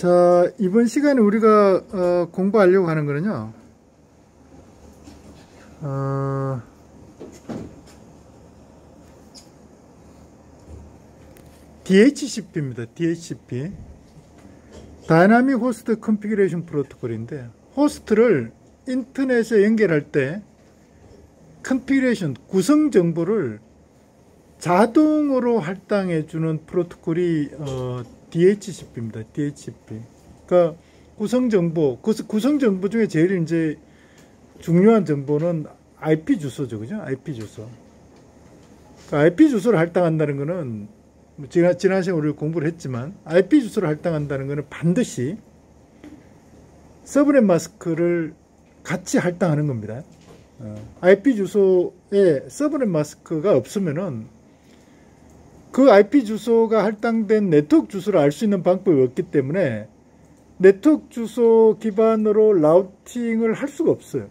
자, 이번 시간에 우리가 공부하려고 하는 거는요, DHCP입니다. DHCP. 다이나믹 호스트 컨피그레이션 프로토콜인데, 호스트를 인터넷에 연결할 때 컨피그레이션, 구성 정보를 자동으로 할당해 주는 프로토콜이 DHCP입니다. DHCP. 그러니까 구성 정보 중에 제일 이제 중요한 정보는 IP 주소죠. 그죠? IP 주소. 그러니까 IP 주소를 할당한다는 거는 지난 시간에 우리가 공부를 했지만, IP 주소를 할당한다는 거는 반드시 서브넷 마스크를 같이 할당하는 겁니다. IP 주소에 서브넷 마스크가 없으면은 그 IP 주소가 할당된 네트워크 주소를 알 수 있는 방법이 없기 때문에 네트워크 주소 기반으로 라우팅을 할 수가 없어요.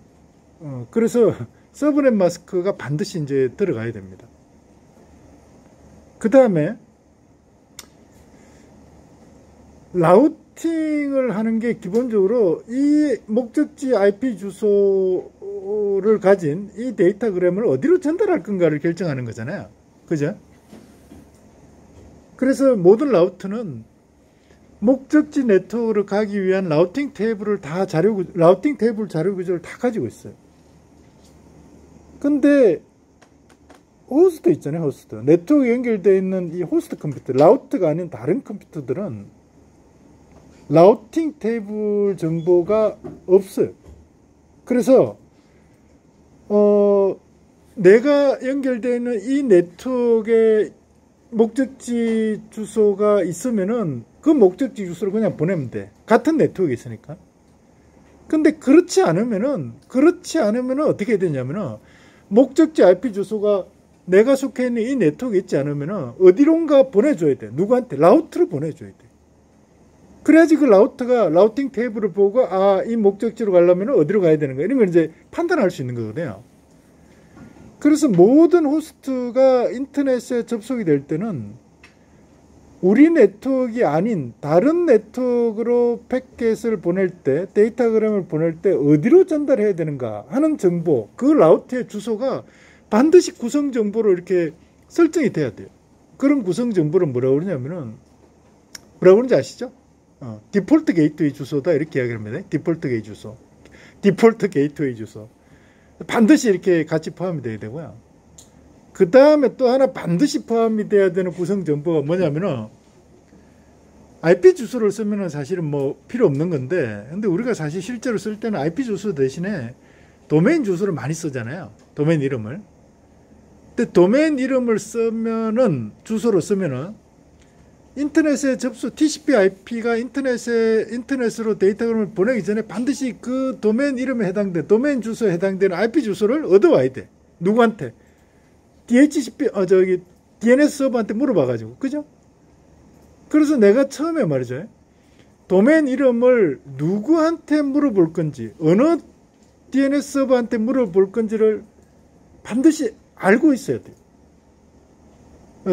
그래서 서브넷 마스크가 반드시 이제 들어가야 됩니다. 그 다음에 라우팅을 하는 게 기본적으로 이 목적지 IP 주소를 가진 이 데이터그램을 어디로 전달할 건가를 결정하는 거잖아요. 그죠? 그래서 모든 라우터는 목적지 네트워크를 가기 위한 라우팅 테이블 자료 구조를 다 가지고 있어요. 근데 호스트 있잖아요. 호스트. 네트워크에 연결되어 있는 이 호스트 컴퓨터, 라우터가 아닌 다른 컴퓨터들은 라우팅 테이블 정보가 없어요. 그래서 내가 연결되어 있는 이 네트워크에 목적지 주소가 있으면은 그 목적지 주소를 그냥 보내면 돼. 같은 네트워크에 있으니까. 근데 그렇지 않으면은 어떻게 해야 되냐면은 목적지 IP 주소가 내가 속해 있는 이 네트워크에 있지 않으면은 어디론가 보내줘야 돼. 누구한테? 라우터를 보내줘야 돼. 그래야지 그 라우터가 라우팅 테이블을 보고 이 목적지로 가려면 어디로 가야 되는 거야. 이런 걸 이제 판단할 수 있는 거거든요. 그래서 모든 호스트가 인터넷에 접속이 될 때는 우리 네트워크가 아닌 다른 네트워크로 패킷을 보낼 때, 데이터그램을 보낼 때 어디로 전달해야 되는가 하는 정보, 그 라우터의 주소가 반드시 구성 정보로 이렇게 설정이 돼야 돼요. 그런 구성 정보를 뭐라고 그러냐면은, 뭐라고 그러는지 아시죠? 디폴트 게이트웨이 주소다 이렇게 이야기를 합니다. 디폴트 게이트웨이 주소. 반드시 이렇게 같이 포함이 돼야 되고요. 그 다음에 또 하나 반드시 포함이 돼야 되는 구성 정보가 뭐냐면은, IP 주소를 쓰면은 사실은 뭐 필요 없는 건데, 근데 우리가 사실 실제로 쓸 때는 IP 주소 대신에 도메인 주소를 많이 쓰잖아요. 도메인 이름을. 근데 도메인 이름을 주소로 쓰면은 인터넷에 TCP/IP가 인터넷으로 데이터그램을 보내기 전에 반드시 그 도메인 이름에 해당되는, 도메인 주소에 해당되는 IP 주소를 얻어와야 돼. 누구한테? DNS 서버한테 물어봐가지고. 그죠? 그래서 내가 처음에 말이죠. 도메인 이름을 누구한테 물어볼 건지, 어느 DNS 서버한테 물어볼 건지를 반드시 알고 있어야 돼요.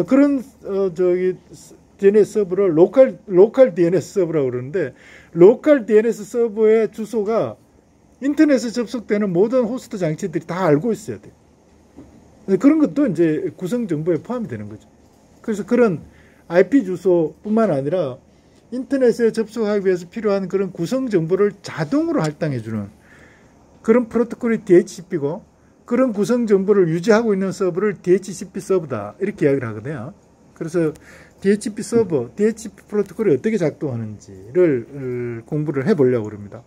그런, DNS 서버를 로컬 DNS 서버라고 그러는데, 로컬 DNS 서버의 주소가 인터넷에 접속되는 모든 호스트 장치들이 다 알고 있어야 돼요. 그런 것도 이제 구성 정보에 포함이 되는 거죠. 그래서 그런 IP 주소뿐만 아니라 인터넷에 접속하기 위해서 필요한 그런 구성 정보를 자동으로 할당해주는 그런 프로토콜이 DHCP고, 그런 구성 정보를 유지하고 있는 서버를 DHCP 서버다 이렇게 이야기를 하거든요. 그래서 DHCP 서버, DHCP 프로토콜이 어떻게 작동하는지를 공부를 해보려고 합니다.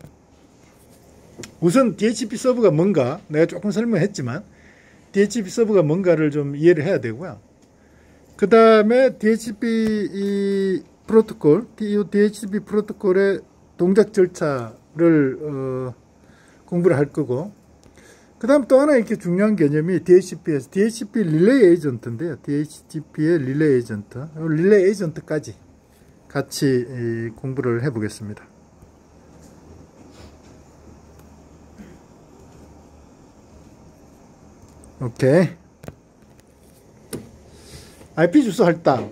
우선 DHCP 서버가 뭔가 내가 조금 설명했지만 DHCP 서버가 뭔가를 좀 이해를 해야 되고요. 그 다음에 DHCP DHCP 프로토콜의 동작 절차를 공부를 할 거고, 그 다음 또 하나 이렇게 중요한 개념이 DHCP 릴레이 에이전트인데요. DHCP의 릴레이 에이전트까지 같이 공부를 해보겠습니다. 오케이. IP 주소 할당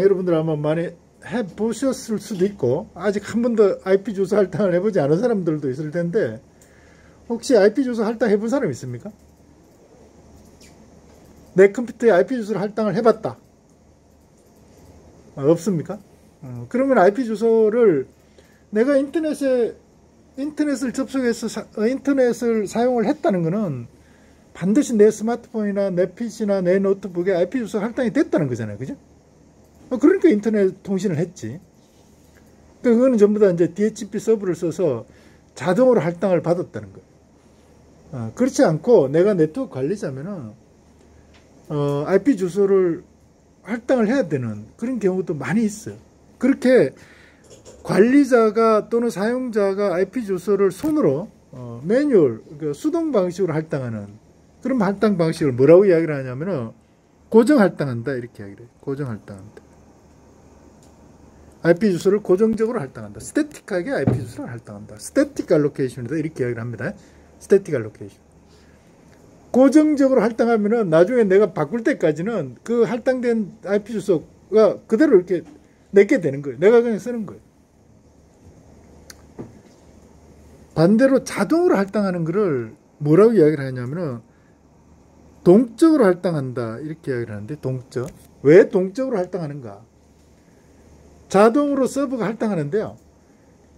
여러분들 아마 많이 해보셨을 수도 있고 아직 한 번도 IP 주소 할당을 해보지 않은 사람들도 있을 텐데 혹시 IP 주소 할당 해본 사람 있습니까? 내 컴퓨터에 IP 주소를 할당을 해봤다. 없습니까? 그러면 IP 주소를 내가 인터넷을 접속해서 인터넷을 사용을 했다는 것은 반드시 내 스마트폰이나 내 PC나 내 노트북에 IP 주소 할당이 됐다는 거잖아요. 그죠? 그러니까 인터넷 통신을 했지. 그거는 전부 다 이제 DHCP 서버를 써서 자동으로 할당을 받았다는 거예요. 그렇지 않고 내가 네트워크 관리자면은 IP 주소를 할당을 해야 되는 그런 경우도 많이 있어요. 그렇게 관리자가 또는 사용자가 IP 주소를 손으로 매뉴얼, 수동 방식으로 할당하는 그런 할당 방식을 뭐라고 이야기를 하냐면은 고정 할당한다 이렇게 이야기를 해요. 고정 할당한다. IP 주소를 고정적으로 할당한다. 스태틱하게 IP 주소를 할당한다. 스태틱 알로케이션이다 이렇게 이야기를 합니다. 스태틱 알로케이션. 고정적으로 할당하면은 나중에 내가 바꿀 때까지는 그 할당된 IP 주소가 그대로 이렇게 내게 되는 거예요. 내가 그냥 쓰는 거예요. 반대로 자동으로 할당하는 거를 뭐라고 이야기를 하냐면은 동적으로 할당한다 이렇게 이야기를 하는데 동적. 왜 동적으로 할당하는가? 자동으로 서버가 할당하는데요.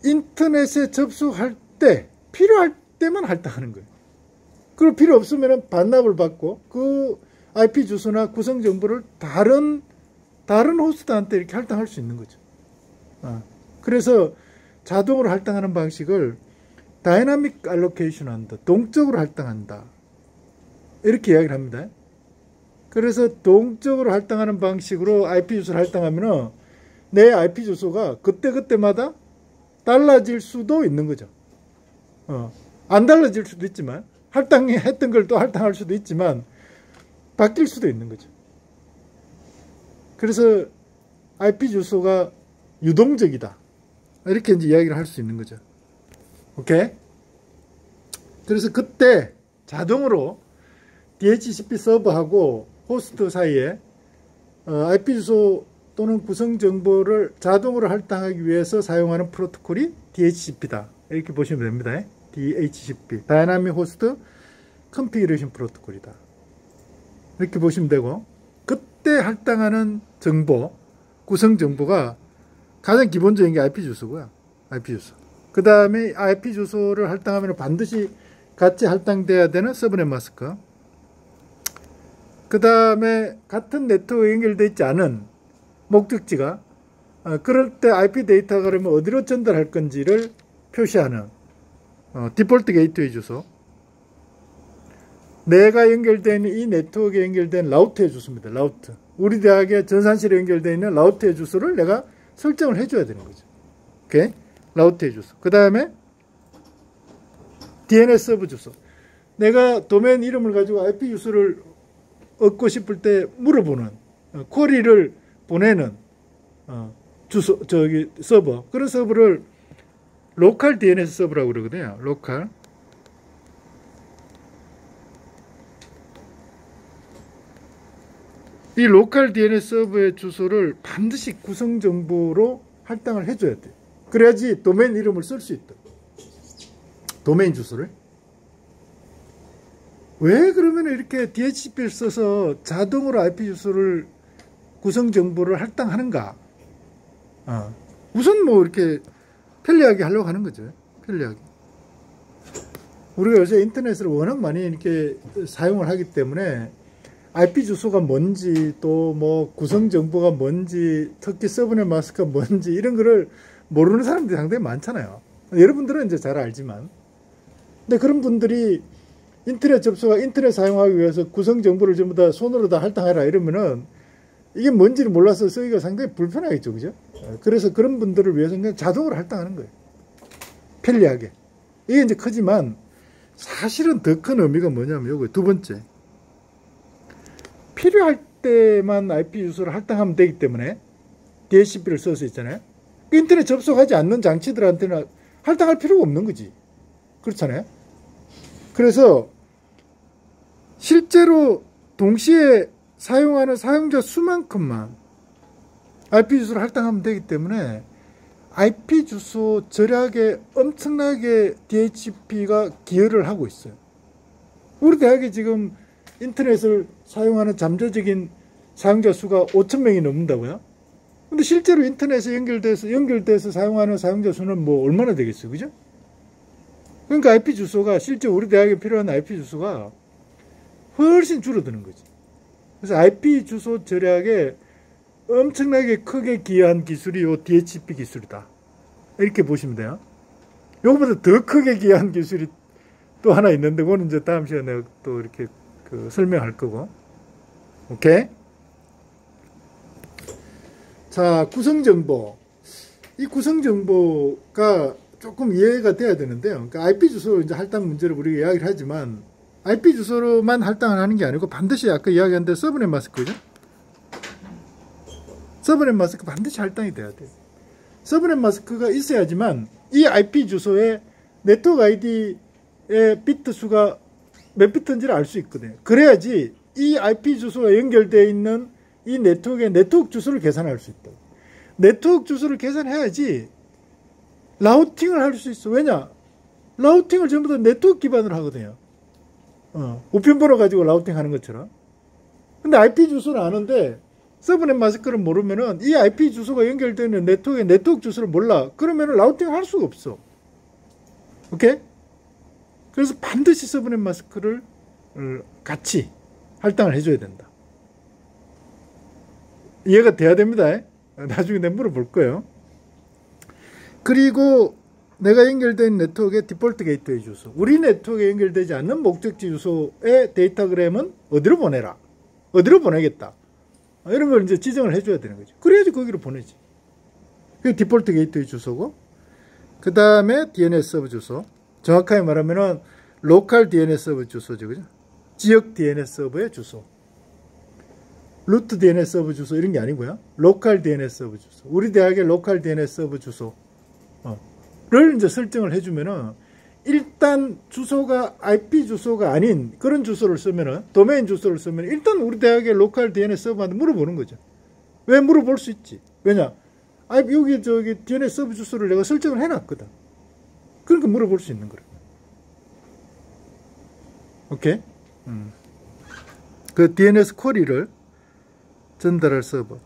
인터넷에 접속할 때 필요할 때만 할당하는 거예요. 그리고 필요 없으면 반납을 받고 그 IP 주소나 구성 정보를 다른 호스트한테 이렇게 할당할 수 있는 거죠. 그래서 자동으로 할당하는 방식을 다이나믹 알로케이션 한다. 동적으로 할당한다. 이렇게 이야기를 합니다. 그래서 동적으로 할당하는 방식으로 IP 주소를 할당하면은 내 IP 주소가 그때그때마다 달라질 수도 있는 거죠. 안 달라질 수도 있지만 할당했던 걸 또 할당할 수도 있지만 바뀔 수도 있는 거죠. 그래서 IP 주소가 유동적이다. 이렇게 이제 이야기를 할 수 있는 거죠. 오케이? 그래서 그때 자동으로 DHCP 서버하고 호스트 사이에 IP 주소 또는 구성 정보를 자동으로 할당하기 위해서 사용하는 프로토콜이 DHCP다. 이렇게 보시면 됩니다. DHCP, 다이나믹 호스트 컨피그레이션 프로토콜이다. 이렇게 보시면 되고 그때 할당하는 정보, 구성 정보가 가장 기본적인 게 IP 주소고요. IP 주소. 그 다음에 IP 주소를 할당하면 반드시 같이 할당돼야 되는 서브넷 마스크. 그 다음에 같은 네트워크에 연결되어 있지 않은 목적지가 그럴 때 IP 데이터가 그러면 어디로 전달할 건지를 표시하는 디폴트 게이트웨이 주소. 내가 연결되어 있는 이 네트워크에 연결된 라우터의 주소입니다. 라우터. 우리 대학의 전산실에 연결되어 있는 라우터의 주소를 내가 설정을 해줘야 되는 거죠. 오케이? 라우터의 주소. 그 다음에 DNS 서버 주소. 내가 도메인 이름을 가지고 IP 주소를 얻고 싶을 때 물어보는 쿼리를 보내는 주소 서버. 그런 서버를 로컬 DNS 서버라고 그러거든요. 로컬. 이 로컬 DNS 서버의 주소를 반드시 구성 정보로 할당을 해줘야 돼. 그래야지 도메인 이름을 쓸 수 있다. 도메인 주소를. 왜 그러면 이렇게 DHCP를 써서 자동으로 IP 주소를 구성 정보를 할당하는가? 우선 뭐 이렇게 편리하게 하려고 하는 거죠. 편리하게. 우리가 요새 인터넷을 워낙 많이 이렇게 사용을 하기 때문에 IP 주소가 뭔지 또 뭐 구성 정보가 뭔지 특히 서브넷 마스크가 뭔지 이런 거를 모르는 사람들이 상당히 많잖아요. 여러분들은 이제 잘 알지만. 근데 그런 분들이 인터넷 사용하기 위해서 구성 정보를 전부 다 손으로 다 할당해라 이러면은 이게 뭔지를 몰라서 쓰기가 상당히 불편하겠죠. 그죠? 그래서 그런 분들을 위해서 그냥 자동으로 할당하는 거예요. 편리하게. 이게 이제 크지만 사실은 더 큰 의미가 뭐냐면 요거 두 번째. 필요할 때만 IP 주소를 할당하면 되기 때문에 DHCP를 써서 있잖아요. 인터넷 접속하지 않는 장치들한테는 할당할 필요가 없는 거지. 그렇잖아요. 그래서 실제로 동시에 사용하는 사용자 수만큼만 IP 주소를 할당하면 되기 때문에 IP 주소 절약에 엄청나게 DHCP가 기여를 하고 있어요. 우리 대학에 지금 인터넷을 사용하는 잠재적인 사용자 수가 5,000명이 넘는다고요? 근데 실제로 인터넷에 연결돼서 사용하는 사용자 수는 뭐 얼마나 되겠어요? 그죠? 그러니까 IP 주소가 실제 우리 대학에 필요한 IP 주소가 훨씬 줄어드는 거지. 그래서 IP 주소 절약에 엄청나게 크게 기여한 기술이 요 DHCP 기술이다. 이렇게 보시면 돼요. 요거보다 더 크게 기여한 기술이 또 하나 있는데, 그거는 이제 다음 시간에 또 이렇게 설명할 거고. 오케이? 자, 구성정보. 이 구성정보가 조금 이해가 돼야 되는데요. 그러니까 IP 주소 이제 할당 문제를 우리가 이야기를 하지만, IP 주소로만 할당을 하는 게 아니고 반드시 아까 이야기한 대로 서브넷 마스크죠. 서브넷 마스크 반드시 할당이 돼야 돼요. 서브넷 마스크가 있어야지만 이 IP 주소에 네트워크 아이디의 비트 수가 몇 비트인지를 알 수 있거든요. 그래야지 이 IP 주소가 연결되어 있는 이 네트워크의 네트워크 주소를 계산할 수 있다. 네트워크 주소를 계산해야지 라우팅을 할 수 있어. 왜냐? 라우팅을 전부 다 네트워크 기반으로 하거든요. 우편번호 가지고 라우팅 하는 것처럼. 근데 IP 주소를 아는데 서브넷 마스크를 모르면은 이 IP 주소가 연결되는 네트워크의 네트워크 주소를 몰라. 그러면은 라우팅 할 수가 없어. 오케이? 그래서 반드시 서브넷 마스크를 같이 할당을 해줘야 된다. 이해가 돼야 됩니다. 나중에 내가 물어볼 거예요. 그리고 내가 연결된 네트워크의 디폴트 게이트웨이 주소. 우리 네트워크에 연결되지 않는 목적지 주소의 데이터그램은 어디로 보내라. 어디로 보내겠다. 이런 걸 이제 지정을 해줘야 되는 거죠. 그래야지 거기로 보내지. 그게 디폴트 게이트웨이 주소고, 그 다음에 DNS 서버 주소. 정확하게 말하면은 로컬 DNS 서버 주소죠. 그죠? 지역 DNS 서버의 주소. 루트 DNS 서버 주소 이런 게 아니고요. 로컬 DNS 서버 주소. 우리 대학의 로컬 DNS 서버 주소를 이제 설정을 해주면은 일단 주소가 IP 주소가 아닌 그런 주소를 쓰면은, 도메인 주소를 쓰면 일단 우리 대학의 로컬 DNS 서버한테 물어보는 거죠. 왜 물어볼 수 있지? 왜냐? 여기 DNS 서버 주소를 내가 설정을 해놨거든. 그러니까 물어볼 수 있는 거예요. 오케이? 그 DNS 쿼리를 전달할 서버.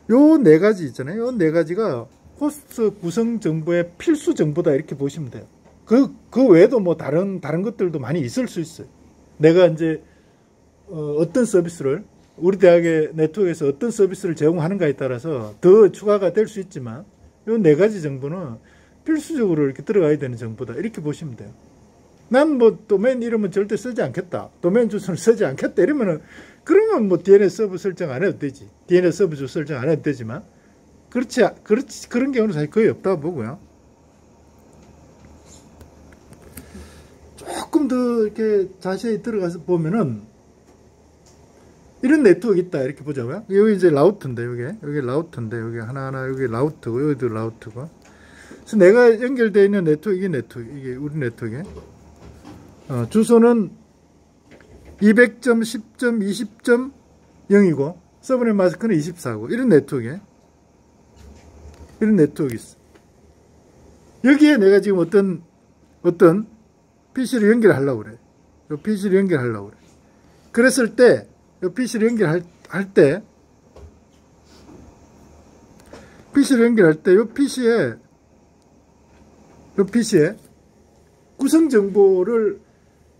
요 네 가지 있잖아요. 요 네 가지가 호스트 구성 정보의 필수 정보다 이렇게 보시면 돼요. 그 외에도 뭐 다른 것들도 많이 있을 수 있어요. 내가 이제 어떤 서비스를 우리 대학의 네트워크에서 어떤 서비스를 제공하는가에 따라서 더 추가가 될 수 있지만 이 네 가지 정보는 필수적으로 이렇게 들어가야 되는 정보다 이렇게 보시면 돼요. 난 뭐 도메인 이름은 절대 쓰지 않겠다. 도메인 주소는 쓰지 않겠다. 이러면은 그러면 뭐 DNS 서버 설정 안 해도 되지. DNS 서버 주소 설정 안 해도 되지만 그런 경우는 사실 거의 없다고 보고요. 조금 더 이렇게 자세히 들어가서 보면은 이런 네트워크 있다 이렇게 보자고요. 여기 이제 라우트인데 여기 라우트인데 여기 하나하나 여기 라우트고 여기도 라우트고. 그래서 내가 연결되어 있는 네트워크 이게 우리 네트워크에 주소는 200.10.20.0이고 서브넷 마스크는 24고 이런 네트워크에 이런 네트워크 있어. 여기에 내가 지금 어떤 PC를 연결하려고 그래. 요 PC를 연결하려고 그래. 그랬을 때, 요 PC를 연결할 때, 요 PC에 구성 정보를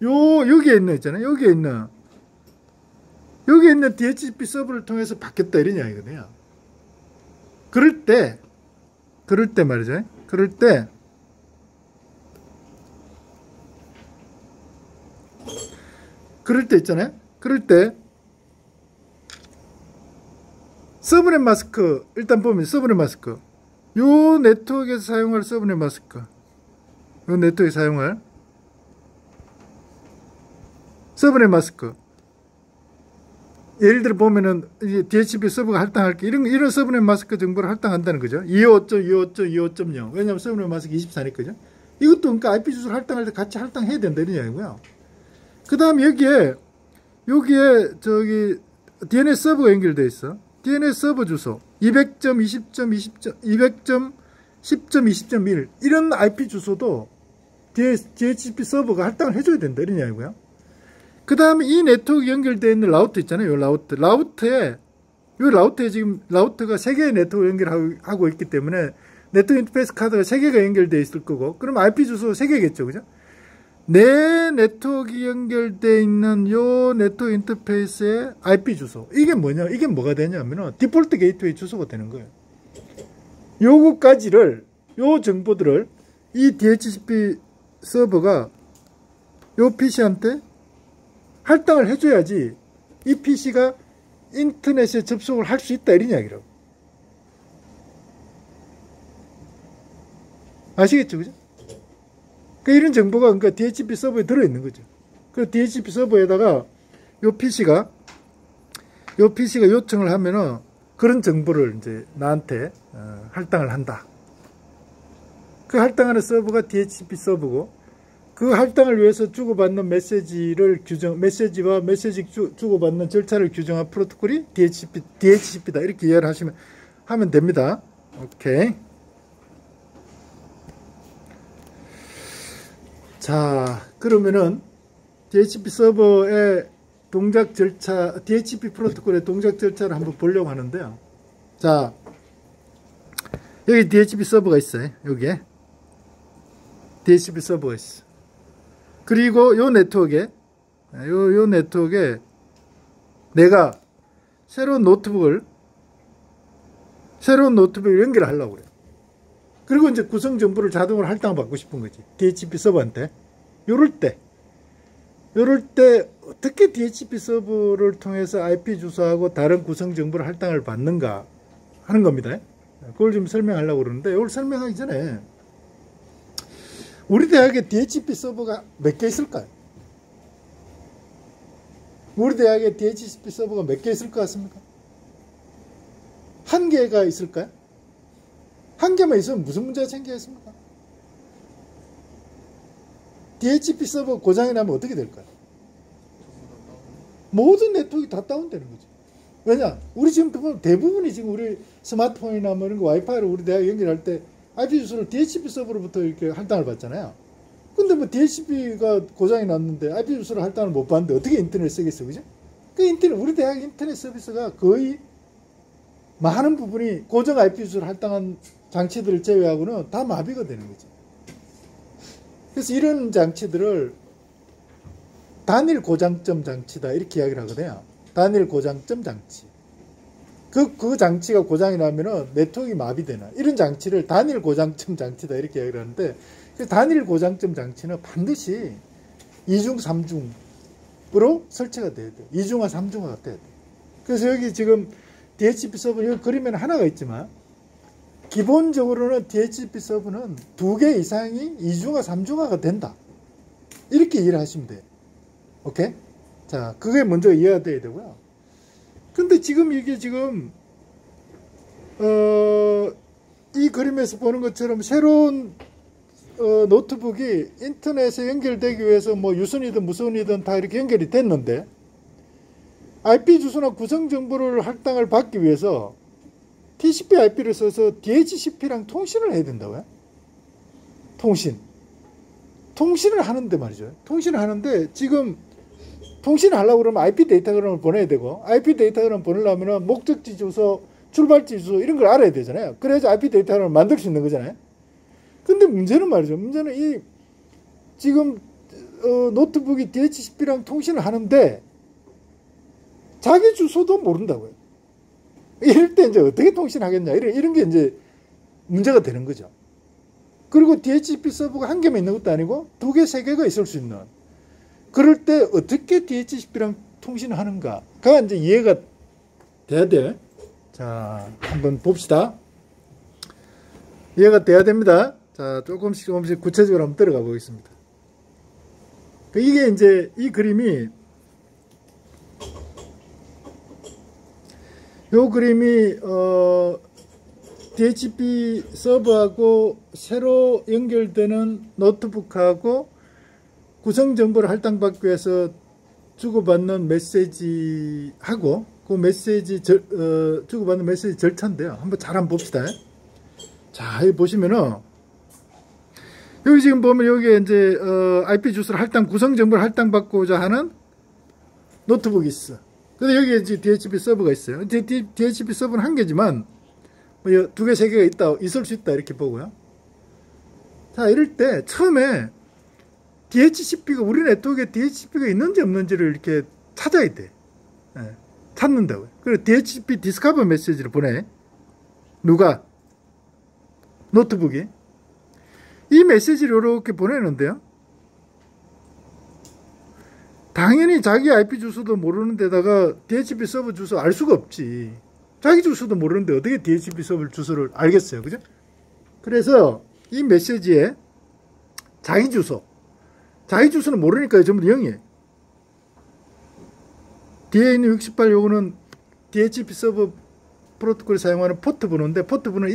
여기에 있는 있잖아요. 여기에 있는 DHCP 서버를 통해서 받겠다 이런 이야기거든요. 그럴 때 말이죠. 그럴 때 있잖아요. 그럴 때 서브넷 마스크 일단 보면 서브넷 마스크 요 네트워크에서 사용할 서브넷 마스크 요 네트워크에서 사용할 서브넷 마스크 예를 들어 보면은 DHCP 서버가 할당할 게 이런 서브넷 마스크 정보를 할당한다는 거죠. 255.255.255.0 왜냐하면 서브넷 마스크 24니까죠. 이것도 그러니까 IP 주소를 할당할 때 같이 할당해야 된다 이런 이야기고요. 그 다음 여기에 저기 DNS 서버가 연결되어 있어. DNS 서버 주소 200.20.20.200.10.20.1 이런 IP 주소도 DHCP 서버가 할당을 해줘야 된다 이런 이야기고요. 그 다음에 이 네트워크 연결되어 있는 라우터 있잖아요. 이 라우터에 지금 라우터가 3개의 네트워크 연결하고 있기 때문에 네트워크 인터페이스 카드가 3개가 연결되어 있을 거고, 그럼 IP 주소 3개겠죠. 그죠? 내 네트워크 연결되어 있는 요 네트워크 인터페이스의 IP 주소. 이게 뭐냐? 이게 뭐가 되냐면은 디폴트 게이트웨이 주소가 되는 거예요. 요거까지를, 요 정보들을 이 DHCP 서버가 요 PC한테 할당을 해줘야지 이 PC가 인터넷에 접속을 할 수 있다 이런 이야기라고. 아시겠죠? 그죠? 이런 정보가 그러니까 DHCP 서버에 들어있는 거죠. 그 DHCP 서버에다가 요 PC가 요청을 하면은 그런 정보를 이제 나한테 할당을 한다. 그 할당하는 서버가 DHCP 서버고, 그 할당을 위해서 주고받는 메시지와 메시지 주고받는 절차를 규정한 프로토콜이 DHCP다. 이렇게 이해를 하면 됩니다. 오케이. 자, 그러면은 DHCP 서버의 동작 절차, DHCP 프로토콜의 동작 절차를 한번 보려고 하는데요. 자, 여기 DHCP 서버가 있어요. 여기에 DHCP 서버가 있어. 그리고 요 네트워크에 내가 새로운 노트북을 연결을 하려고 그래. 그리고 이제 구성 정보를 자동으로 할당받고 싶은 거지. DHCP 서버한테. 요럴 때 어떻게 DHCP 서버를 통해서 IP 주소하고 다른 구성 정보를 할당을 받는가 하는 겁니다. 그걸 좀 설명하려고 그러는데, 이걸 설명하기 전에 우리 대학에 DHCP 서버가 몇 개 있을까요? 우리 대학에 DHCP 서버가 몇 개 있을 것 같습니까? 한 개가 있을까요? 한 개만 있으면 무슨 문제가 생기겠습니까? DHCP 서버 고장이 나면 어떻게 될까요? 모든 네트워크가 다 다운되는 거죠. 왜냐? 우리 지금 대부분이 지금 우리 스마트폰이나 뭐 이런 거 와이파이로 우리 대학 연결할 때 IP 주소를 DHCP 서버로부터 이렇게 할당을 받잖아요. 근데 뭐 DHCP가 고장이 났는데 IP 주소를 할당을 못 받는데 어떻게 인터넷 쓰겠어, 그죠? 우리 대학 인터넷 서비스가 거의 많은 부분이 고정 IP 주소를 할당한 장치들을 제외하고는 다 마비가 되는 거죠. 그래서 이런 장치들을 단일 고장점 장치다 이렇게 이야기를 하거든요. 단일 고장점 장치. 그 장치가 고장이 나면은 네트워크가 마비되나. 이런 장치를 단일 고장점 장치다 이렇게 이야기를 하는데, 단일 고장점 장치는 반드시 2중, 3중으로 설치가 돼야 돼요. 2중화, 3중화가 돼야 돼요. 그래서 여기 지금 DHCP 서버 여기 그림에는 하나가 있지만, 기본적으로는 DHCP 서버는 2개 이상이 2중화, 3중화가 된다. 이렇게 이해를 하시면 돼요. 오케이? 자, 그게 먼저 이해가 돼야 되고요. 근데 지금 이게 지금, 이 그림에서 보는 것처럼 새로운 노트북이 인터넷에 연결되기 위해서 뭐 유선이든 무선이든 다 이렇게 연결이 됐는데, IP 주소나 구성 정보를 할당을 받기 위해서 TCP IP를 써서 DHCP랑 통신을 해야 된다고요? 통신을 하는데 말이죠. 통신을 하는데 지금 통신을 하려고 그러면 IP 데이터그램을 보내야 되고, IP 데이터그램 보내려면 목적지 주소, 출발지 주소 이런 걸 알아야 되잖아요. 그래야지 IP 데이터그램을 만들 수 있는 거잖아요. 근데 문제는 말이죠. 문제는 지금 노트북이 DHCP랑 통신을 하는데 자기 주소도 모른다고요. 이럴 때 이제 어떻게 통신하겠냐. 이런 게 이제 문제가 되는 거죠. 그리고 DHCP 서버가 한 개만 있는 것도 아니고 2개, 3개가 있을 수 있는. 그럴 때 어떻게 DHCP랑 통신을 하는가가 이제 이해가 돼야 돼. 자, 한번 봅시다. 이해가 돼야 됩니다. 자, 조금씩 구체적으로 한번 들어가 보겠습니다. 이게 이제 이 그림이, 요 그림이 DHCP 서버하고 새로 연결되는 노트북하고 구성 정보를 할당받기 위해서 주고받는 메시지하고 그 메시지 주고받는 메시지 절차인데요. 한번 봅시다. 자, 여기 보시면은 여기 지금 보면 여기에 이제 IP 주소를 구성 정보를 할당받고자 하는 노트북이 있어. 근데 여기에 이제 DHCP 서버가 있어요. DHCP 서버는 한 개지만 뭐 두 개, 세 개가 있을 수 있다 이렇게 보고요. 자, 이럴 때 처음에 DHCP가 우리 네트워크에 DHCP가 있는지 없는지를 이렇게 찾아야 돼. 네, 찾는다고요. 그리고 DHCP 디스커버 메시지를 보내. 누가? 노트북이. 이 메시지를 이렇게 보내는데요. 당연히 자기 IP 주소도 모르는 데다가 DHCP 서버 주소 알 수가 없지. 자기 주소도 모르는데 어떻게 DHCP 서버 주소를 알겠어요. 그죠? 그래서 이 메시지에 자기 주소는 모르니까 전부 0이에요. 뒤에 있는 68 요거는 DHCP 서버 프로토콜을 사용하는 포트 번호인데 포트 번호는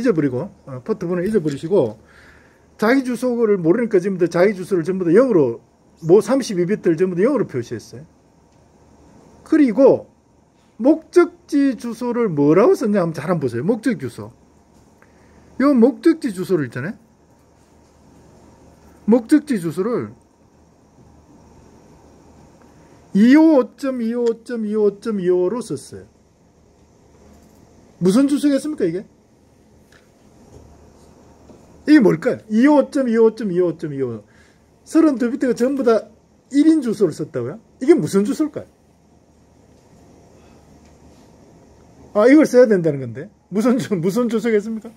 잊어버리시고 자기 주소를 모르니까 전부 다 자기 주소를 전부 다 0으로 32비트를 전부 다 0으로 표시했어요. 그리고 목적지 주소를 뭐라고 썼냐 한번 잘 한번 보세요. 목적 주소. 요 목적지 주소를 있잖아요. 목적지 주소를 255.255.255.255로 썼어요. 무슨 주소겠습니까 이게? 이게 뭘까요? 255.255.255.255 32비트가 전부 다 1인 주소를 썼다고요? 이게 무슨 주소일까요? 아, 이걸 써야 된다는 건데 무슨 주소겠습니까?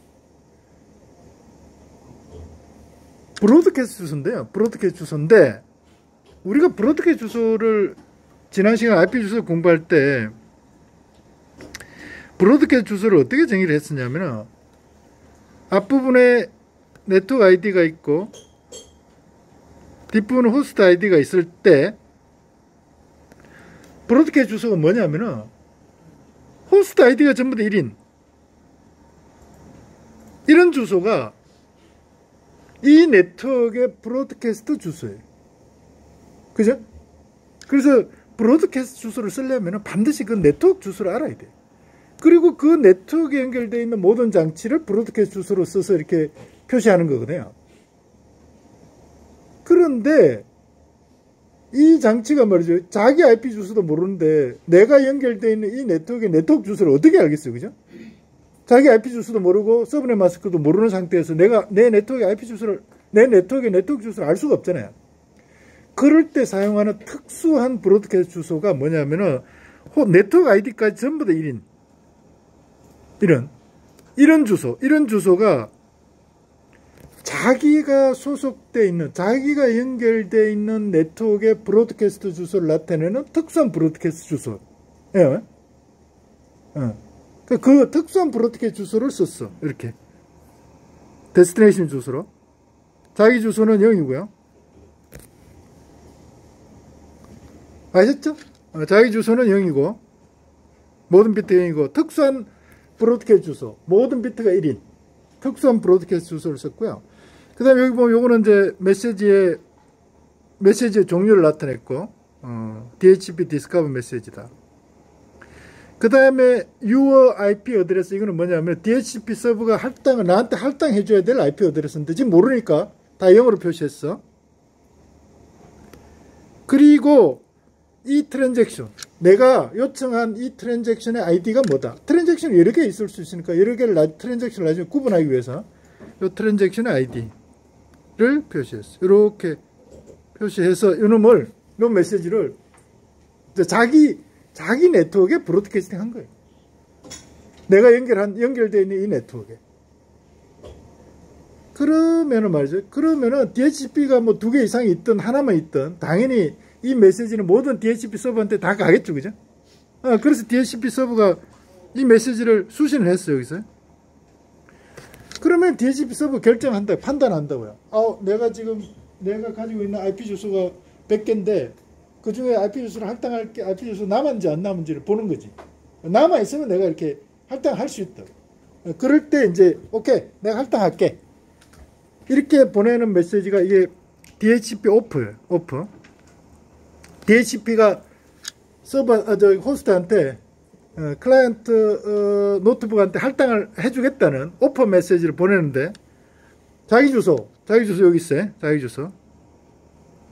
브로드캐스트 주소인데요. 브로드캐스트 주소인데 우리가 브로드캐스트 주소를 지난 시간 IP 주소 공부할 때 브로드캐스트 주소를 어떻게 정의를 했었냐면 앞부분에 네트워크 아이디가 있고 뒷부분에 호스트 아이디가 있을 때 브로드캐스트 주소가 뭐냐면은 호스트 아이디가 전부 다 1인 이런 주소가 이 네트워크의 브로드캐스트 주소예요. 그죠? 그래서 브로드캐스트 주소를 쓰려면 반드시 그 네트워크 주소를 알아야 돼요. 그리고 그 네트워크에 연결되어 있는 모든 장치를 브로드캐스트 주소로 써서 이렇게 표시하는 거거든요. 그런데 이 장치가 말이죠. 자기 IP 주소도 모르는데 내가 연결되어 있는 이 네트워크의 네트워크 주소를 어떻게 알겠어요. 그죠? 자기 IP 주소도 모르고 서브넷 마스크도 모르는 상태에서 내가 내 네트워크의 IP 주소를 내 네트워크의 네트워크 주소를 알 수가 없잖아요. 그럴 때 사용하는 특수한 브로드캐스트 주소가 뭐냐면은 네트워크 아이디까지 전부 다 1인 이런 주소가 자기가 소속되어 있는 자기가 연결되어 있는 네트워크의 브로드캐스트 주소를 나타내는 특수한 브로드캐스트 주소. 예. 그 특수한 브로드캐스트 주소를 썼어. 이렇게 데스티네이션 주소로. 자기 주소는 0이고요. 아셨죠? 자기 주소는 0이고 모든 비트 0이고 특수한 브로드캐스트 주소 모든 비트가 1인 특수한 브로드캐스트 주소를 썼고요. 그 다음에 여기 보면 요거는 이제 메시지의 종류를 나타냈고 DHCP 디스커버 메시지다. 그 다음에 your IP 어드레스 이거는 뭐냐면 DHCP 서버가 나한테 할당해 줘야 될 IP 어드레스인데 지금 모르니까 다 0으로 표시했어. 그리고 이 트랜잭션 내가 요청한 이 트랜잭션의 아이디가 뭐다. 트랜잭션이 여러 개 있을 수 있으니까 여러 개를 트랜잭션을 나중에 구분하기 위해서 이 트랜잭션의 아이디를 표시했어. 이렇게 표시해서 이놈 메시지를 자기 네트워크에 브로드캐스팅 한 거예요. 내가 연결되어 있는 이 네트워크에. 그러면은 말이죠. 그러면은 DHCP가 뭐 2개 이상이 있든 하나만 있든 당연히 이 메시지는 모든 DHCP 서버한테 다 가겠죠. 그죠? 그래서 DHCP 서버가 이 메시지를 수신을 했어요. 여기서. 그러면 DHCP 서버 결정한다. 판단한다고요. 내가 가지고 있는 IP 주소가 100개인데 그 중에 IP 주소를 할당할 게 IP 주소 남았는지 안 남은지를 보는 거지. 남아있으면 내가 이렇게 할당할 수 있다. 그럴 때 이제 오케이 내가 할당할게. 이렇게 보내는 메시지가 이게 DHCP 오프예요. 오프. DHCP가 호스트한테 클라이언트 노트북한테 할당을 해주겠다는 오퍼 메시지를 보내는데 자기 주소 여기 있어요. 자기 주소.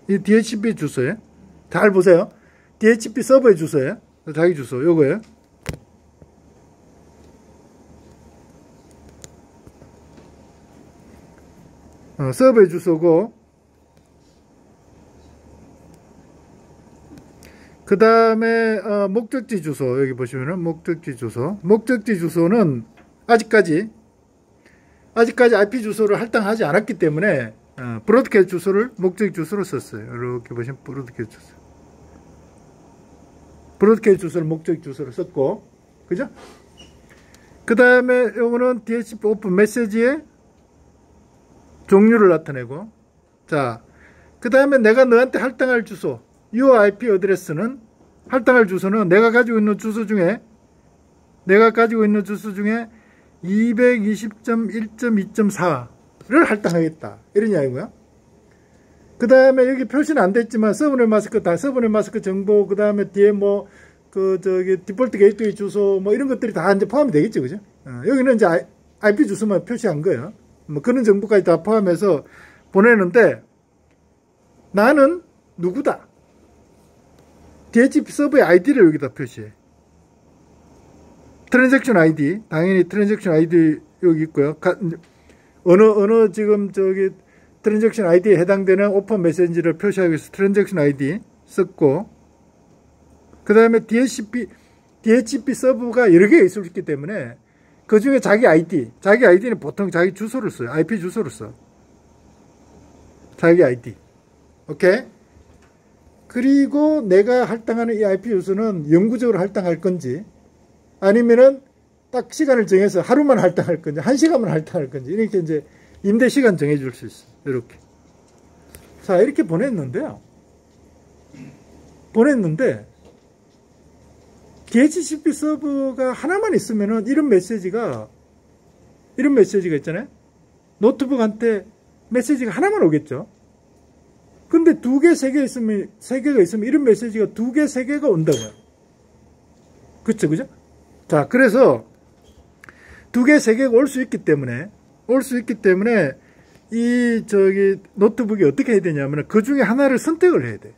이 DHCP 주소에 잘 보세요. DHCP 서버의 주소에 자기 주소 요거예요. 서버의 주소고 그 다음에 목적지 주소 여기 보시면은 목적지 주소는 아직까지 IP 주소를 할당하지 않았기 때문에 브로드캐스트 주소를 목적지 주소로 썼어요. 이렇게 보시면 브로드캐스트 주소를 목적지 주소로 썼고, 그죠? 그 다음에 요거는 DHCP 오픈 메시지의 종류를 나타내고, 자, 그 다음에 내가 너한테 할당할 주소, 요 IP 어드레스는 할당할 주소는 내가 가지고 있는 주소 중에 220.1.2.4를 할당하겠다. 이런 이야기고요. 그 다음에 여기 표시는 안 됐지만 서브넷 마스크 정보, 그 다음에 뒤에 디폴트 게이트웨이 주소 뭐 이런 것들이 다 이제 포함이 되겠죠. 그죠? 여기는 이제 IP 주소만 표시한 거예요. 뭐 그런 정보까지 다 포함해서 보내는데 나는 누구다. DHCP 서버의 아이디를 여기다 표시해. 트랜잭션 아이디, 당연히 트랜잭션 아이디 여기 있고요. 어느 지금 트랜잭션 아이디에 해당되는 오픈 메시지를 표시하기 위해서 트랜잭션 아이디 썼고, 그 다음에 DHCP 서버가 여러 개가 있을 수 있기 때문에 그 중에 자기 아이디는 보통 자기 주소를 써요. IP 주소를 써. 자기 아이디. 오케이? 그리고 내가 할당하는 이 IP 주소는 영구적으로 할당할 건지 아니면은 딱 시간을 정해서 하루만 할당할 건지 1시간만 할당할 건지 이렇게 이제 임대 시간 정해줄 수 있어요. 이렇게. 자, 이렇게 보냈는데 DHCP 서버가 하나만 있으면은 이런 메시지가 있잖아요. 노트북한테 메시지가 하나만 오겠죠. 근데 2개, 3개가 있으면 이런 메시지가 2개, 3개가 온다고요. 그쵸, 그죠? 자, 그래서 2개, 3개가 올 수 있기 때문에 이 노트북이 어떻게 해야 되냐면 그 중에 하나를 선택을 해야 돼.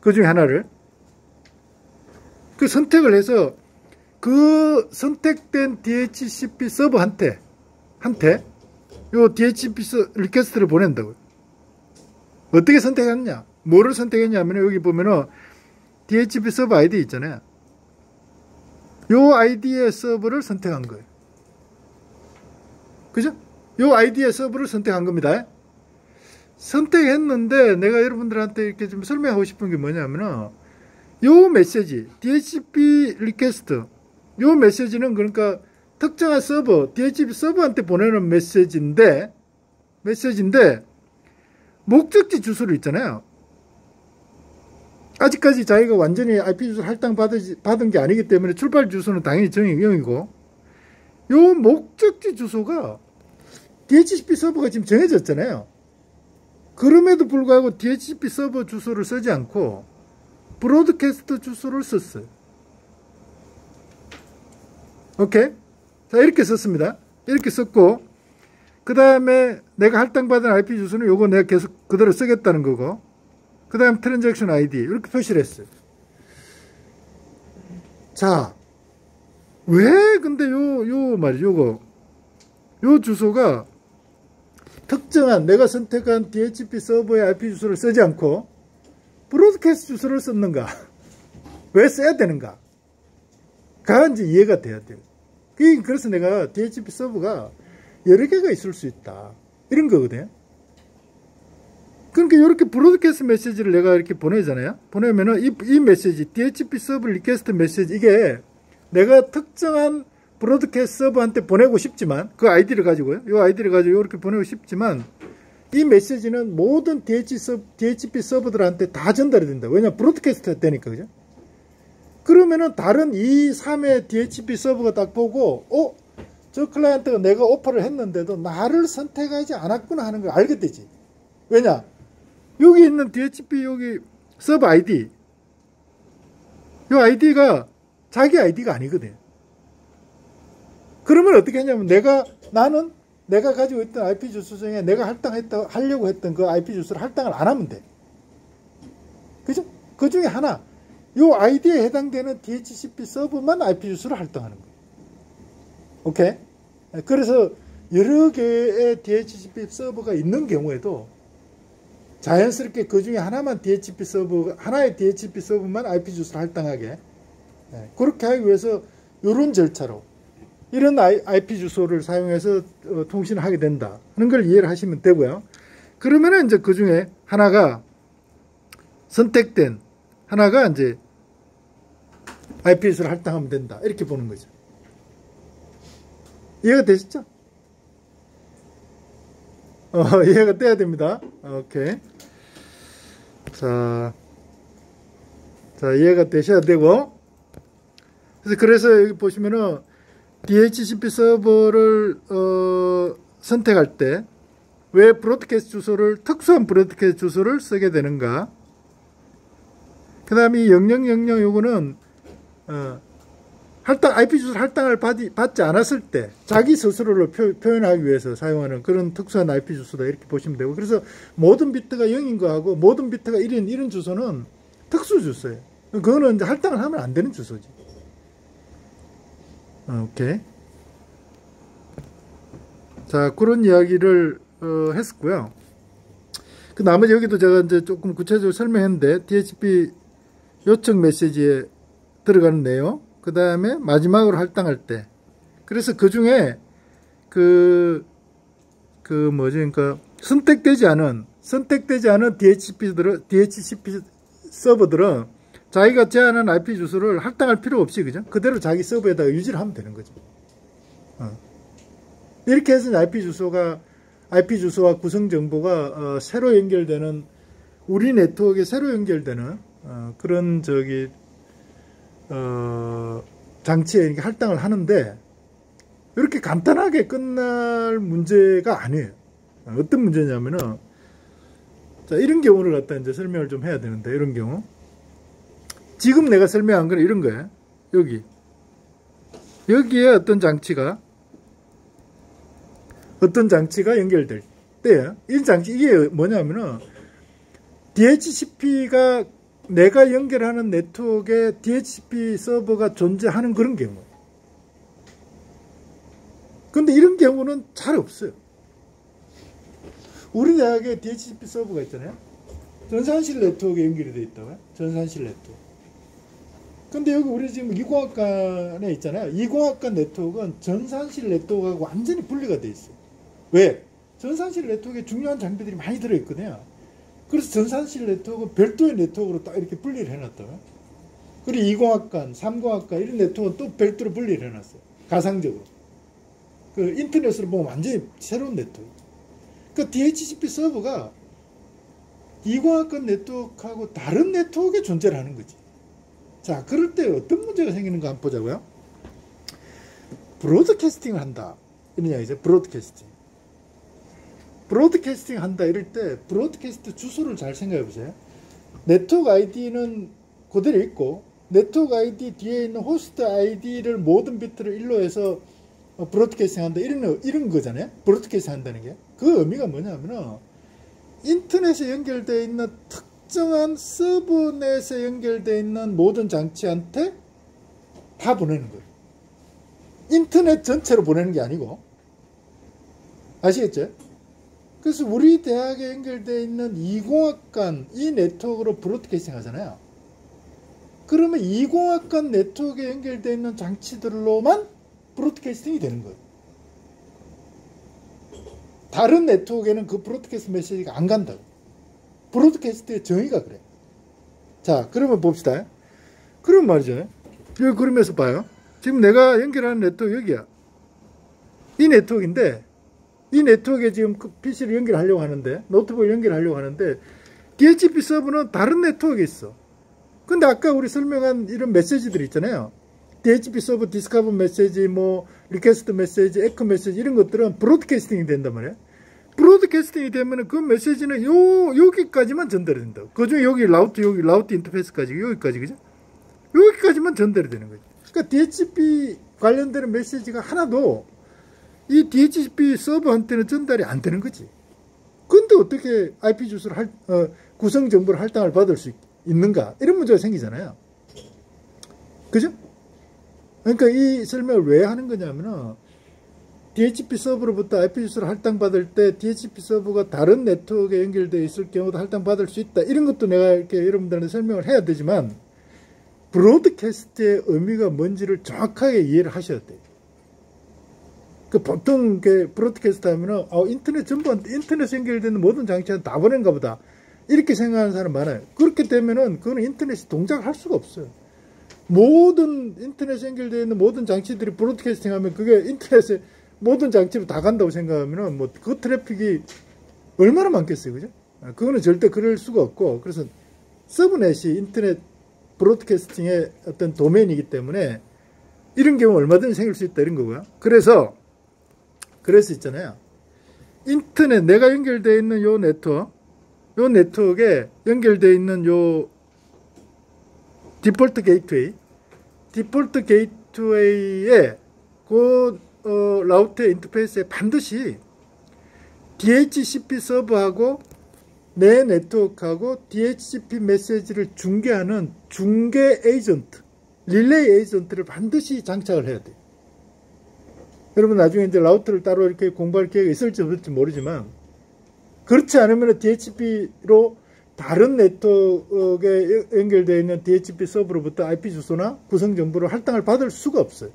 그 중에 하나를. 그 선택을 해서 그 선택된 DHCP 서버한테 요 DHCP 리퀘스트를 보낸다고요. 어떻게 선택했냐? 뭐를 선택했냐면 여기 보면은 DHCP 서버 아이디 있잖아요. 요 아이디의 서버를 선택한 거예요. 그죠? 요 아이디의 서버를 선택한 겁니다. 선택했는데 내가 여러분들한테 이렇게 좀 설명하고 싶은 게 뭐냐면은 요 메시지 DHCP 리퀘스트 요 메시지는 그러니까 특정한 서버 DHCP 서버한테 보내는 메시지인데 목적지 주소를 있잖아요. 아직까지 자기가 완전히 IP 주소를 할당받은 게 아니기 때문에 출발 주소는 당연히 정의형이고 요 목적지 주소가 DHCP 서버가 지금 정해졌잖아요. 그럼에도 불구하고 DHCP 서버 주소를 쓰지 않고 브로드캐스트 주소를 썼어요. 오케이? 자, 이렇게 썼습니다. 이렇게 썼고 그 다음에 내가 할당받은 IP 주소는 요거 내가 계속 그대로 쓰겠다는 거고 그 다음 트랜잭션 아이디 이렇게 표시를 했어요. 자, 왜 근데 요 주소가 특정한 내가 선택한 DHCP 서버의 IP 주소를 쓰지 않고 브로드캐스트 주소를 썼는가? 왜 써야 되는가? 가 이제 이해가 돼야 돼요. 그래서 내가 DHCP 서버가 여러 개가 있을 수 있다. 이런 거거든요. 그러니까 이렇게 브로드캐스트 메시지를 내가 이렇게 보내잖아요. 보내면은 이 메시지, DHCP 서버 리퀘스트 메시지, 이게 내가 특정한 브로드캐스트 서버한테 보내고 싶지만, 그 아이디를 가지고요. 이 아이디를 가지고 이렇게 보내고 싶지만, 이 메시지는 모든 DHCP 서버들한테 다 전달이 된다. 왜냐면 브로드캐스트가 되니까, 그죠? 그러면은 다른 2, 3의 DHCP 서버가 딱 보고, 저 클라이언트가 내가 오퍼를 했는데도 나를 선택하지 않았구나 하는 걸 알게 되지. 왜냐? 여기 있는 DHCP 여기 서버 아이디. 이 아이디가 자기 아이디가 아니거든. 그러면 어떻게 하냐면 나는 내가 가지고 있던 IP 주소 중에 내가 하려고 했던 그 IP 주소를 할당을 안 하면 돼. 그죠? 그 중에 하나, 요 아이디에 해당되는 DHCP 서버만 IP 주소를 할당하는 거예요. 오케이? 그래서 여러 개의 DHCP 서버가 있는 경우에도 자연스럽게 그 중에 하나의 DHCP 서버만 IP 주소를 할당하게, 그렇게 하기 위해서 이런 절차로 이런 IP 주소를 사용해서 통신을 하게 된다 하는 걸 이해를 하시면 되고요. 그러면은 이제 그 중에 하나가 선택된 하나가 이제 IP 주소를 할당하면 된다, 이렇게 보는 거죠. 이해가 되시죠? 이해가 돼야 됩니다. 오케이. 자, 이해가 되셔야 되고. 그래서 여기 보시면은 DHCP 서버를 선택할 때 왜 특수한 브로드캐스트 주소를 쓰게 되는가? 그 다음에 이 0000 요거는 IP 주소를 할당을 받지 않았을 때 자기 스스로를 표현하기 위해서 사용하는 그런 특수한 IP 주소다, 이렇게 보시면 되고, 그래서 모든 비트가 0인 거하고 모든 비트가 1인 이런 주소는 특수 주소예요. 그거는 이제 할당을 하면 안 되는 주소지. 오케이. 자, 그런 이야기를 했었고요. 그 나머지 여기도 제가 이제 조금 구체적으로 설명했는데, DHCP 요청 메시지에 들어가는 내용, 그 다음에 마지막으로 할당할 때, 그래서 그 중에 그러니까 선택되지 않은 DHCP 서버들은 자기가 제안한 IP 주소를 할당할 필요 없이, 그죠? 그대로 자기 서버에다가 유지를 하면 되는 거죠. 이렇게 해서 IP 주소와 구성 정보가 새로 연결되는, 우리 네트워크에 새로 연결되는 그런 장치에 이렇게 할당을 하는데, 이렇게 간단하게 끝날 문제가 아니에요. 어떤 문제냐면은, 자, 이런 경우를 갖다 이제 설명을 좀 해야 되는데, 이런 경우. 지금 내가 설명한 건 이런 거예요. 여기에 어떤 장치가 연결될 때, 이게 뭐냐면은, DHCP가 내가 연결하는 네트워크에 DHCP 서버가 존재하는 그런 경우. 근데 이런 경우는 잘 없어요. 우리 대학에 DHCP 서버가 있잖아요. 전산실 네트워크에 연결이 되어 있다고요. 전산실 네트워크. 근데 여기 우리 지금 이공학관에 있잖아요. 이공학관 네트워크는 전산실 네트워크하고 완전히 분리가 되어 있어요. 왜? 전산실 네트워크에 중요한 장비들이 많이 들어있거든요. 그래서 전산실 네트워크 별도의 네트워크로 딱 이렇게 분리를 해놨다고요. 그리고 2공학관, 3공학관 이런 네트워크는 또 별도로 분리를 해놨어요. 가상적으로. 그 인터넷으로 보면 완전히 새로운 네트워크. 그 DHCP 서버가 2공학관 네트워크하고 다른 네트워크에 존재를 하는 거지. 자, 그럴 때 어떤 문제가 생기는가 한번 보자고요. 브로드캐스팅을 한다, 이런 이야기죠. 브로드캐스팅 한다 이럴 때 브로드캐스트 주소를 잘 생각해 보세요. 네트워크 아이디는 그대로 있고, 네트워크 아이디 뒤에 있는 호스트 아이디를 모든 비트를 1로 해서 브로드캐스팅 한다, 이런 거잖아요. 브로드캐스팅 한다는 게. 그 의미가 뭐냐면은, 인터넷에 연결되어 있는 특정한 서버넷에 연결되어 있는 모든 장치한테 다 보내는 거예요. 인터넷 전체로 보내는 게 아니고. 아시겠죠? 그래서 우리 대학에 연결되어 있는 2공학관 이 네트워크로 브로드캐스팅 하잖아요. 그러면 2공학관 네트워크에 연결되어 있는 장치들로만 브로드캐스팅이 되는 거예요. 다른 네트워크에는 그 브로드캐스트 메시지가 안 간다고. 브로드캐스트의 정의가 그래. 자, 그러면 봅시다. 그럼 말이죠. 여기 그림에서 봐요. 지금 내가 연결하는 네트워크 여기야. 이 네트워크인데, 이 네트워크에 지금 그 PC를 연결하려고 하는데, 노트북을 연결하려고 하는데, DHCP 서버는 다른 네트워크에 있어. 근데 아까 우리 설명한 이런 메시지들 있잖아요. DHCP 서버 디스커버 메시지, 리퀘스트 메시지, 에코 메시지, 이런 것들은 브로드캐스팅이 된단 말이에요. 브로드캐스팅이 되면 그 메시지는 여기까지만 전달이 된다고. 그 중에 여기 라우트 인터페이스까지, 여기까지, 그죠? 여기까지만 전달이 되는 거죠. 그러니까 DHCP 관련되는 메시지가 하나도 이 DHCP 서버한테는 전달이 안 되는 거지. 근데 어떻게 IP 주소를 구성 정보를 할당을 받을 수 있는가? 이런 문제가 생기잖아요. 그죠? 그러니까 이 설명을 왜 하는 거냐면은 DHCP 서버로부터 IP 주소를 할당받을 때 DHCP 서버가 다른 네트워크에 연결되어 있을 경우도 할당받을 수 있다. 이런 것도 내가 이렇게 여러분들한테 설명을 해야 되지만 브로드캐스트의 의미가 뭔지를 정확하게 이해를 하셔야 돼요. 그 보통 브로드캐스트 하면은 인터넷 전부 인터넷에 연결되는 모든 장치는 다 보낸가 보다. 이렇게 생각하는 사람 많아요. 그렇게 되면은 그거는 인터넷이 동작을 할 수가 없어요. 모든 인터넷에 연결되어 있는 모든 장치들이 브로드캐스팅 하면 그게 인터넷에 모든 장치로 다 간다고 생각하면은 뭐 그 트래픽이 얼마나 많겠어요. 그죠? 그거는 절대 그럴 수가 없고, 그래서 서브넷이 인터넷 브로드캐스팅의 어떤 도메인이기 때문에 이런 경우 얼마든지 생길 수 있다 이런 거고요. 그래서 있잖아요. 인터넷 내가 연결되어 있는 요 네트워크에 연결되어 있는 요 디폴트 게이트웨이에 그 라우터의 인터페이스에 반드시 DHCP 서버하고 내 네트워크하고 DHCP 메시지를 중계하는 중계 에이전트, 릴레이 에이전트를 반드시 장착을 해야 돼요. 여러분 나중에 이제 라우터를 따로 이렇게 공부할 기회가 있을지 없을지 모르지만, 그렇지 않으면 DHCP로 다른 네트워크에 연결되어 있는 DHCP 서버로부터 IP 주소나 구성 정보를 할당을 받을 수가 없어요.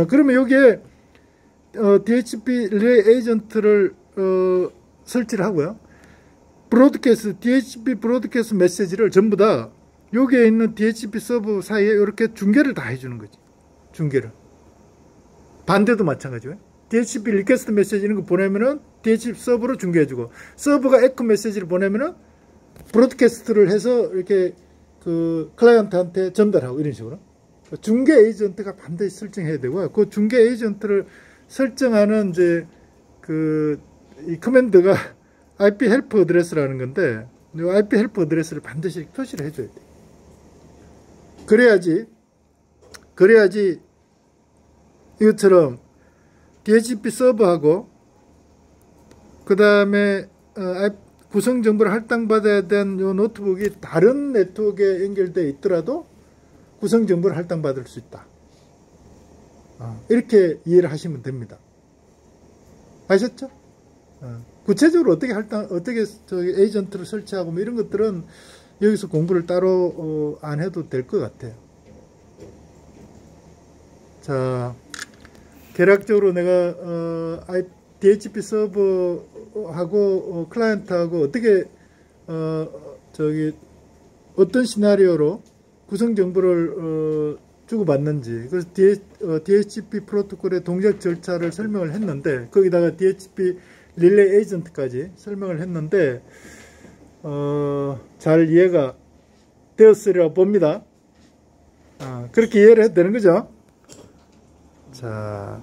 그러면 여기에 DHCP 릴레이 에이전트를 설치를 하고요. DHCP 브로드캐스트 메시지를 전부 다 여기에 있는 DHCP 서버 사이에 이렇게 중계를 다 해주는 거지. 중계를. 반대도 마찬가지고요. DHCP 리퀘스트 메시지 이런 거 보내면은 DHCP 서버로 중계해주고, 서버가 에코 메시지를 보내면은 브로드캐스트를 해서 이렇게 그 클라이언트한테 전달하고 이런 식으로. 중계 에이전트가 반드시 설정해야 되고요. 그 중계 에이전트를 설정하는 이제 이 커맨드가 IP 헬프 어드레스라는 건데, 이 IP 헬프 어드레스를 반드시 표시를 해줘야 돼요. 그래야지 이것처럼 DHCP 서버하고 그 다음에 구성 정보를 할당받아야 되는 이 노트북이 다른 네트워크에 연결되어 있더라도 구성 정보를 할당받을 수 있다. 이렇게 이해를 하시면 됩니다. 아셨죠? 구체적으로 어떻게 에이전트를 설치하고 뭐 이런 것들은 여기서 공부를 따로 안 해도 될 것 같아요. 자, 개략적으로 내가 DHCP 서버하고 클라이언트하고 어떻게 어떤 시나리오로 구성 정보를 주고받는지, 그래서 DHCP 프로토콜의 동작 절차를 설명을 했는데, 거기다가 DHCP 릴레이 에이전트까지 설명을 했는데 잘 이해가 되었으리라 봅니다. 그렇게 이해를 해도 되는 거죠. 자,